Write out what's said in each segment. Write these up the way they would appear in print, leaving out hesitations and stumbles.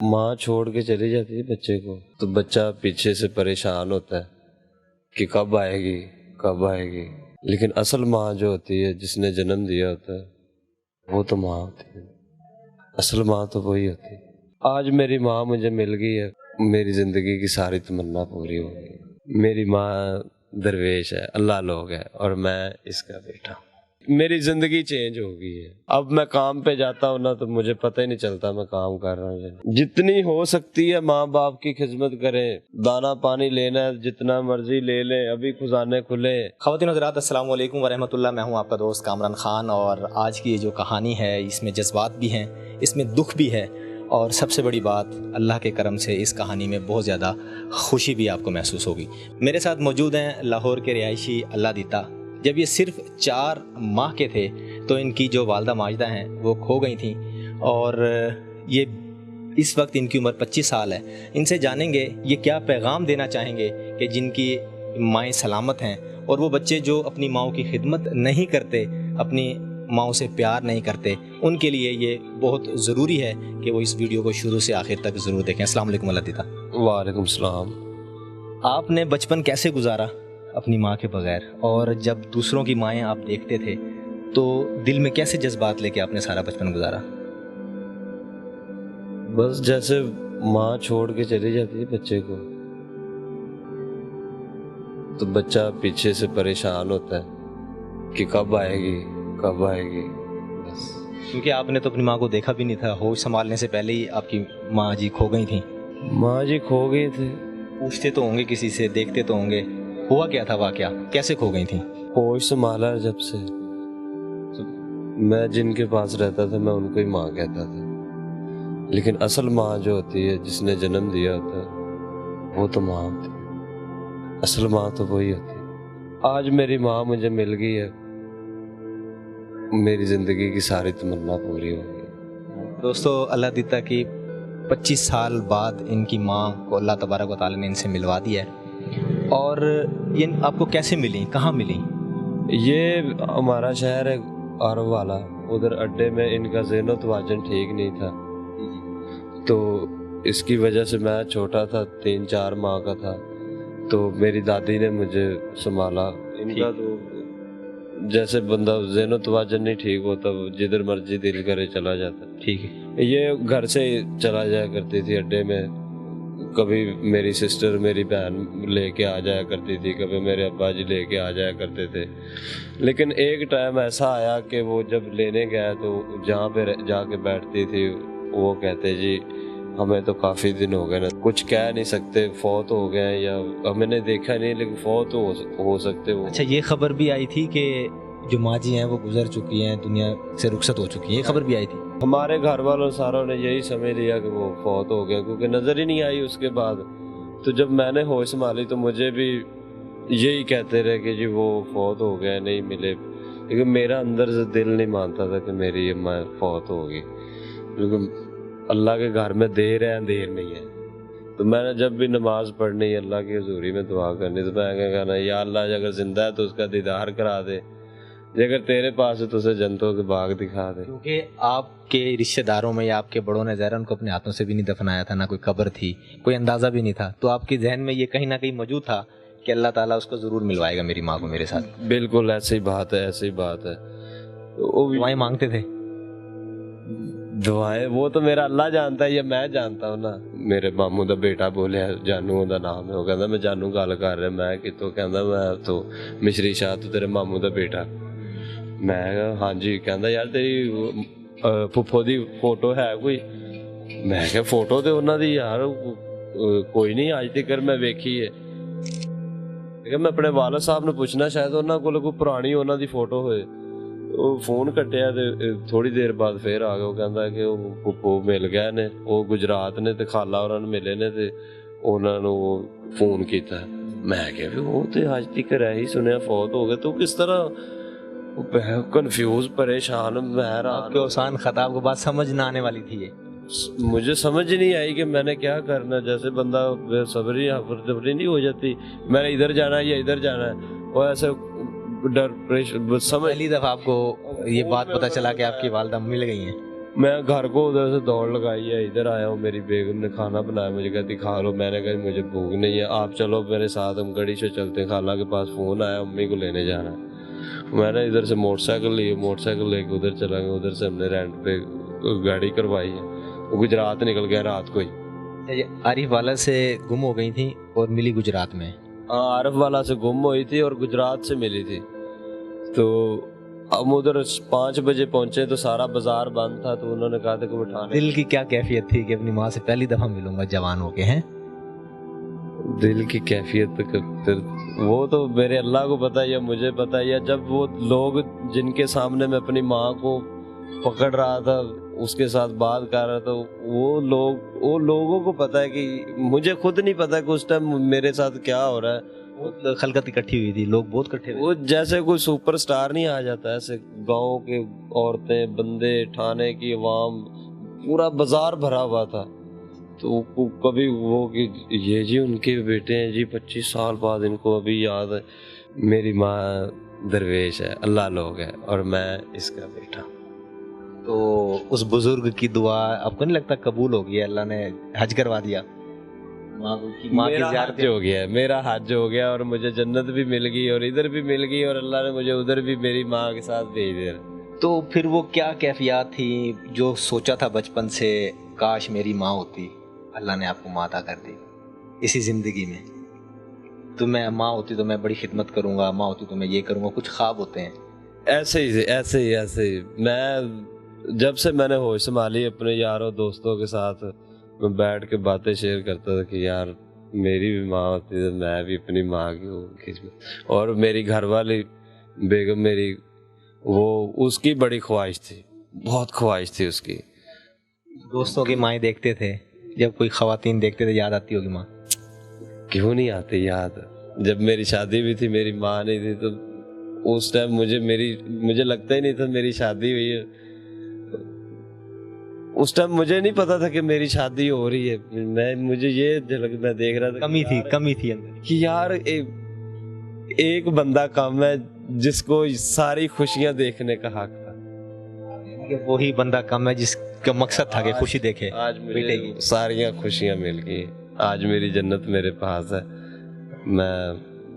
ماں چھوڑ کے چلی جاتی ہے بچے کو تو بچہ پیچھے سے پریشان ہوتا ہے کہ کب آئے گی کب آئے گی، لیکن اصل ماں جو ہوتی ہے جس نے جنم دیا ہوتا ہے وہ تو ماں ہوتی ہے، اصل ماں تو وہی ہوتی ہے۔ آج میری ماں مجھے مل گئی ہے، میری زندگی کی ساری تمنا پوری ہو گئی۔ میری ماں درویش ہے، اللہ لوگ ہے، اور میں اس کا بیٹا ہوں۔ میری زندگی چینج ہو گئی ہے۔ اب میں کام پہ جاتا ہوں نا تو مجھے پتہ ہی نہیں چلتا میں کام کر رہا ہوں۔ جتنی ہو سکتی ہے ماں باپ کی خدمت کریں، دانا پانی لینا ہے جتنا مرضی لے لیں، ابھی خزانے کھلے۔ خواتین حضرات السلام علیکم ورحمۃ اللہ، میں ہوں آپ کا دوست کامران خان، اور آج کی یہ جو کہانی ہے اس میں جذبات بھی ہیں، اس میں دکھ بھی ہے، اور سب سے بڑی بات اللہ کے کرم سے اس کہانی میں بہت زیادہ خوشی بھی آپ کو محسوس ہوگی۔ میرے ساتھ موجود ہیں لاہور کے رہائشی اللہ دیتا۔ جب یہ صرف 4 ماہ کے تھے تو ان کی جو والدہ ماجدہ ہیں وہ کھو گئی تھیں، اور یہ اس وقت ان کی عمر 25 سال ہے۔ ان سے جانیں گے یہ کیا پیغام دینا چاہیں گے کہ جن کی مائیں سلامت ہیں، اور وہ بچے جو اپنی ماؤں کی خدمت نہیں کرتے، اپنی ماؤں سے پیار نہیں کرتے، ان کے لیے یہ بہت ضروری ہے کہ وہ اس ویڈیو کو شروع سے آخر تک ضرور دیکھیں۔ السلام علیکم اللہ دیتا۔ وعلیکم السلام۔ آپ نے بچپن کیسے گزارا اپنی ماں کے بغیر، اور جب دوسروں کی مائیں آپ دیکھتے تھے تو دل میں کیسے جذبات لے کے آپ نے سارا بچپن گزارا؟ بس جیسے ماں چھوڑ کے چلی جاتی ہے بچے کو تو بچہ پیچھے سے پریشان ہوتا ہے کہ کب آئے گی کب آئے گی۔ بس کیونکہ آپ نے تو اپنی ماں کو دیکھا بھی نہیں تھا، ہوش سنبھالنے سے پہلے ہی آپ کی ماں جی کھو گئی تھیں۔ ماں جی کھو گئی تھی۔ پوچھتے تو ہوں گے کسی سے، دیکھتے تو ہوں گے، ہوا کیا تھا واقعہ، کیسے کھو گئی تھیں؟ ہوش سنبھالا جب سے تو میں جن کے پاس رہتا تھا میں ان کو ہی ماں کہتا تھا، لیکن اصل ماں جو ہوتی ہے جس نے جنم دیا ہوتا ہے وہ تو ماں ہوتی ہے، اصل ماں تو وہی ہوتی ہے۔ آج میری ماں مجھے مل گئی ہے، میری زندگی کی ساری تمنا پوری ہو گئی۔ دوستو، اللہ دیتا کی 25 سال بعد ان کی ماں کو اللہ تبارک و تعالیٰ نے ان سے ملوا دیا ہے، اور یہ آپ کو کیسے ملی، کہاں ملی؟ یہ ہمارا شہر ہے آرو والا، ادھر اڈے میں ان کا ذہن و توازن ٹھیک نہیں تھا، تو اس کی وجہ سے میں چھوٹا تھا، 3-4 ماہ کا تھا، تو میری دادی نے مجھے سنبھالا۔ ان کا تو جیسے بندہ ذہن و توازن نہیں ٹھیک ہوتا، جدھر مرضی دل کرے چلا جاتا۔ ٹھیک ہے۔ یہ گھر سے چلا جایا کرتی تھی اڈے میں، کبھی میری سسٹر میری بہن لے کے آ جایا کرتی تھی، کبھی میرے ابا جی لے کے آ جایا کرتے تھے، لیکن ایک ٹائم ایسا آیا کہ وہ جب لینے گیا تو جہاں پہ جا کے بیٹھتی تھی وہ کہتے جی ہمیں تو کافی دن ہو گئے نا، کچھ کہہ نہیں سکتے، فوت ہو گئے ہیں، یا ہمیں نے دیکھا نہیں لیکن فوت ہو سکتے وہ۔ اچھا، یہ خبر بھی آئی تھی کہ جو ماں جی ہیں وہ گزر چکی ہیں، دنیا سے رخصت ہو چکی ہیں، یہ خبر بھی آئی تھی؟ ہمارے گھر والوں ساروں نے یہی سمجھ لیا کہ وہ فوت ہو گیا، کیونکہ نظر ہی نہیں آئی اس کے بعد۔ تو جب میں نے ہوش سنبھالی تو مجھے بھی یہی کہتے رہے کہ جی وہ فوت ہو گئے، نہیں ملے، لیکن میرا اندر سے دل نہیں مانتا تھا کہ میری یہ ماں فوت ہوگی، لیکن اللہ کے گھر میں دیر ہے اندھیر نہیں ہے۔ تو میں نے جب بھی نماز پڑھنی، اللہ کی حضوری میں دعا کرنی، تو میں کہنا یا اللہ اگر زندہ ہے تو اس کا دیدار کرا دے، اگر تیرے پاس ہے تو اسے جنتوں کے باغ دکھا دے۔ کیونکہ آپ کے رشتہ داروں میں یا آپ کے بڑوں نے ظاہر ان کو اپنے ہاتھوں سے بھی نہیں دفنایا تھا، نہ کوئی قبر تھی، کوئی اندازہ بھی نہیں تھا، تو آپ کے ذہن میں یہ کہیں نہ کہیں موجود تھا کہ اللہ تعالیٰ اس کو ضرور ملوائے گا میری ماں کو میرے ساتھ۔ بالکل ایسی ہی بات ہے، ایسی ہی بات ہے۔ دعائیں مانگتے تھے؟ دعائیں وہ تو میرا اللہ جانتا ہے، یہ میں جانتا ہوں نا۔ میرے ماموں دا بیٹا بولیا، جانو دا نام ہے، وہ کہندا میں جانو گل کر رہا، میں کتوں، کہندا میں تو مشری شاہ تو تیرے ماموں دا بیٹا۔ میں کہا ہاں جی، کہندا یار تیری پھپھو دی فوٹو ہے کوئی؟ میں کہا فوٹو تے انہاں دی یار کوئی نہیں اج تک میں ویکھی ہے، لیکن میں اپنے والد صاحب نے پوچھنا شاید انہاں کول کوئی پرانی انہاں دی فوٹو ہوئے۔ وہ فون کٹیا تے تھوڑی دیر بعد پھر آ گیا، وہ کہندا کہ وہ پھپھو مل گئے نے، وہ گجرات نے تے خالہ ہوراں نوں ملے نے تے انہاں نوں فون کیتا۔ میں کہا وہ تے اج تک رہ ہی سنیا فوت ہو گئے، تو کس طرح کنفیوز پریشان میں رہا۔ آپ کے آسان خطاب کو بات سمجھ نہ آنے والی تھی یہ؟ مجھے سمجھ نہیں آئی کہ میں نے کیا کرنا، جیسے بندہ صبری حفر نہیں ہو جاتی، میں نے ادھر جانا ہے یا ادھر جانا ہے، وہ ایسے ڈر سمجھ۔ پہلی دفعہ آپ کو یہ بات پتہ چلا کہ آپ کی والدہ مل گئی ہیں؟ मैं घर को उधर से दौड़ लगाई है, इधर आया हूँ, मेरी बेगम ने खाना बनाया, मुझे कहती खा लो। मैंने कहा मुझे भूख नहीं है, आप चलो मेरे साथ, हम गड़ी से चलते हैं। खाला के पास फ़ोन आया, मम्मी को लेने जाना है। मैंने इधर से मोटरसाइकिल ली, मोटरसाइकिल लेके उधर चला गया। उधर से हमने रेंट पे गाड़ी करवाई है। वो गुजरात निकल गया रात को ही। आरिफ वाला से गुम हो गई थी और मिली गुजरात में। हाँ, आरिफ वाला से गुम हुई थी और गुजरात से मिली थी। तो हम उधर 5 बजे पहुंचे तो सारा बाजार बंद था, तो उन्होंने कहा था कि उठाने। दिल की क्या कैफियत थी कि अपनी माँ से पहली दफ़ा मिलूंगा जवान होके हैं? दिल की कैफियत वो तो मेरे अल्लाह को पता है या मुझे पता है, या जब वो लोग जिनके सामने मैं अपनी माँ को पकड़ रहा था, उसके साथ बात कर रहा था, वो लोगों को पता है कि मुझे खुद नहीं पता कि उस टाइम मेरे साथ क्या हो रहा है। बहुत खलकत इकट्ठी हुई थी, लोग बहुत इकट्ठे हुए। वो जैसे कोई सुपरस्टार नहीं आ जाता, ऐसे गांव के औरतें, बंदे, ठाणे की आवाम, पूरा बाजार भरा हुआ था। तो कभी वो कि ये जी उनके बेटे हैं जी, 25 साल बाद इनको अभी याद है। मेरी माँ दरवेश है, अल्लाह लोग है, और मैं इसका बेटा। तो उस बुजुर्ग की दुआ आपको नहीं लगता कबूल हो गई? अल्लाह ने हज करवा दिया माँ की मेरा ज़ियारत हज हो गया, मेरा हज हो गया, और मुझे जन्नत भी मिल गई और इधर भी मिल गई, और अल्लाह ने मुझे उधर भी मेरी माँ के साथ भेज दिया। तो फिर वो क्या कैफियत थी जो सोचा था बचपन से, काश मेरी माँ होती? अल्लाह ने आपको माँ अता कर दी इसी ज़िंदगी में। तो मैं माँ होती तो मैं बड़ी खिदमत करूँगा, माँ होती तो मैं ये करूँगा, कुछ ख्वाब होते हैं। ऐसे ही मैं जब से मैंने होश संभाली, अपने यारों दोस्तों के साथ मैं बैठ के बातें शेयर करता था कि यार मेरी भी माँ होती तो मैं भी अपनी माँ की खिदमत। और मेरी घरवाली बेगम मेरी, वो उसकी बड़ी ख्वाहिश थी, बहुत ख्वाहिश थी उसकी। दोस्तों की माएँ देखते थे, जब कोई ख़वातीन देखते थे याद आती होगी माँ? क्यों नहीं आती याद। जब मेरी शादी भी थी, मेरी माँ नहीं थी, तो उस टाइम मुझे लगता ही नहीं था मेरी शादी हुई है। उस टाइम मुझे नहीं पता था कि मेरी शादी हो रही है। मुझे ये झलक मैं देख रहा था, कमी थी अंदर कि यार एक बंदा कम है जिसको सारी खुशियां देखने का हक था। वही बंदा कम है जिसका मकसद था कि खुशी देखे। आज मुझे सारियां खुशियां मिल गई, आज मेरी जन्नत मेरे पास है। मैं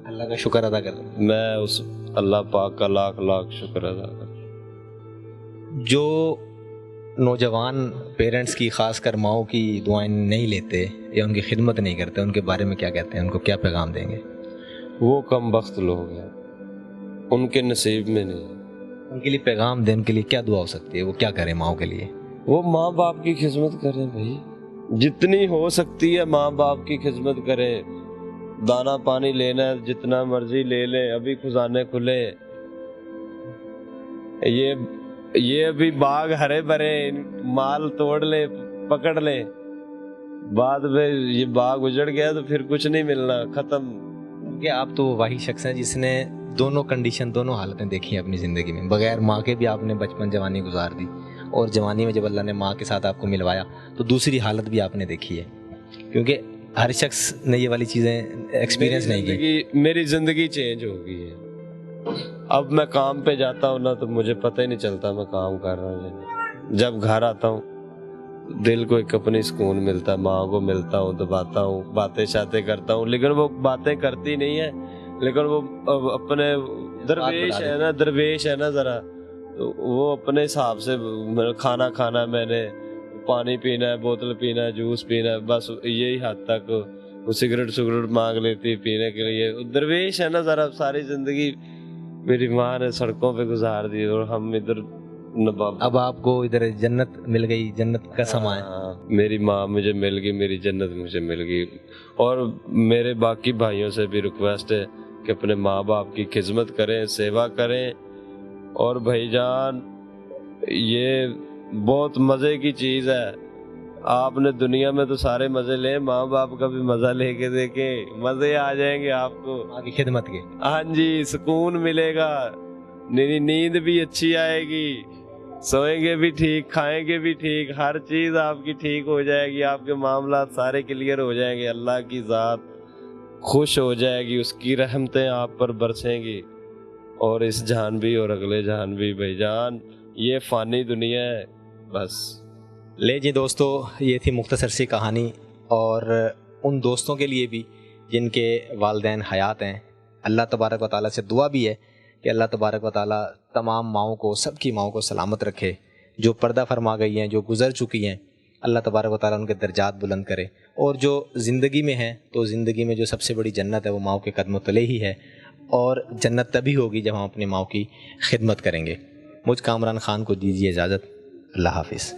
अल्लाह का शुक्र अदा कर, मैं उस अल्लाह पाक का लाख लाख शुक्र अदा कर। जो नौजवान पेरेंट्स की, खासकर माओ की दुआएं नहीं लेते या उनकी खिदमत नहीं करते, उनके बारे में क्या कहते हैं? उनको क्या पैगाम देंगे? वो कम बख्त लोग हैं, उनके नसीब में नहीं। उनके लिए पैगाम दें, उनके लिए क्या दुआ हो सकती है? वो क्या करें माओ के लिए? वो माँ बाप की खिदमत करें भाई, जितनी हो सकती है माँ बाप की खिदमत करें। दाना पानी लेना है जितना मर्जी ले लें, अभी खजाने खुले। ये अभी बाग हरे भरे, माल तोड़ ले, पकड़ ले, बाद में ये बाग उजड़ गया तो फिर कुछ नहीं मिलना, खत्म। कि आप तो वही शख्स हैं जिसने दोनों कंडीशन, दोनों हालतें देखी हैं अपनी ज़िंदगी में। बगैर माँ के भी आपने बचपन जवानी गुजार दी, और जवानी में जब अल्लाह ने माँ के साथ आपको मिलवाया तो दूसरी हालत भी आपने देखी है, क्योंकि हर शख्स ने ये वाली चीज़ें एक्सपीरियंस नहीं की। मेरी ज़िंदगी चेंज हो गई है। अब मैं काम पे जाता हूँ ना, तो मुझे पता ही नहीं चलता मैं काम कर रहा हूँ। जब घर आता हूँ दिल को एक अपनी सुकून मिलता है, माँ को मिलता हूँ, दबाता हूँ, बातें शातें करता हूँ। लेकिन वो बातें करती नहीं है, लेकिन वो अपने दरवेश है ना ज़रा, तो वो अपने हिसाब से खाना खाना, मैंने पानी पीना है, बोतल पीना है, जूस पीना है, बस यही हद तक। वो सिगरेट मांग लेती पीने के लिए। दरवेश है ना ज़रा। सारी ज़िंदगी मेरी माँ ने सड़कों पे गुजार दी और हम इधर नवाब। अब आपको इधर जन्नत मिल गई, जन्नत का समा है। मेरी माँ मुझे मिल गई, मेरी जन्नत मुझे मिल गई। और मेरे बाकी भाइयों से भी रिक्वेस्ट है कि अपने माँ बाप की खिदमत करें, सेवा करें। और भाईजान, ये बहुत मज़े की चीज़ है। आपने दुनिया में तो सारे मज़े ले, माँ बाप का भी मज़ा लेके देखें, मज़े आ जाएंगे आपको माँ की खिदमत के। हाँ जी, सुकून मिलेगा, नींद भी अच्छी आएगी, सोएंगे भी ठीक, खाएंगे भी ठीक, हर चीज़ आपकी ठीक हो जाएगी, आपके मामला सारे क्लियर हो जाएंगे, अल्लाह की ज़ात खुश हो जाएगी, उसकी रहमतें आप पर बरसेंगी, और इस जहान भी और अगले जहान भी। भाईजान, ये फ़ानी दुनिया है, बस। ले जी दोस्तों, ये थी मुख्तसर सी कहानी, और उन दोस्तों के लिए भी जिनके वालिदैन हयात हैं, अल्लाह तबारक व तआला से दुआ भी है कि अल्लाह तबारक व तआला तमाम माओं को, सबकी माओं को सलामत रखे। जो पर्दा फरमा गई हैं, जो गुज़र चुकी हैं, अल्लाह तबारक व तआला उनके दर्जात बुलंद करे। और जो ज़िंदगी में हैं, तो ज़िंदगी में जो सबसे बड़ी जन्नत है वो माओ के कदमों तले ही है, और जन्नत तभी होगी जब हम अपनी माओ की खिदमत करेंगे। मुझ कामरान ख़ान को दीजिए इजाज़त। अल्लाह हाफ़िज़।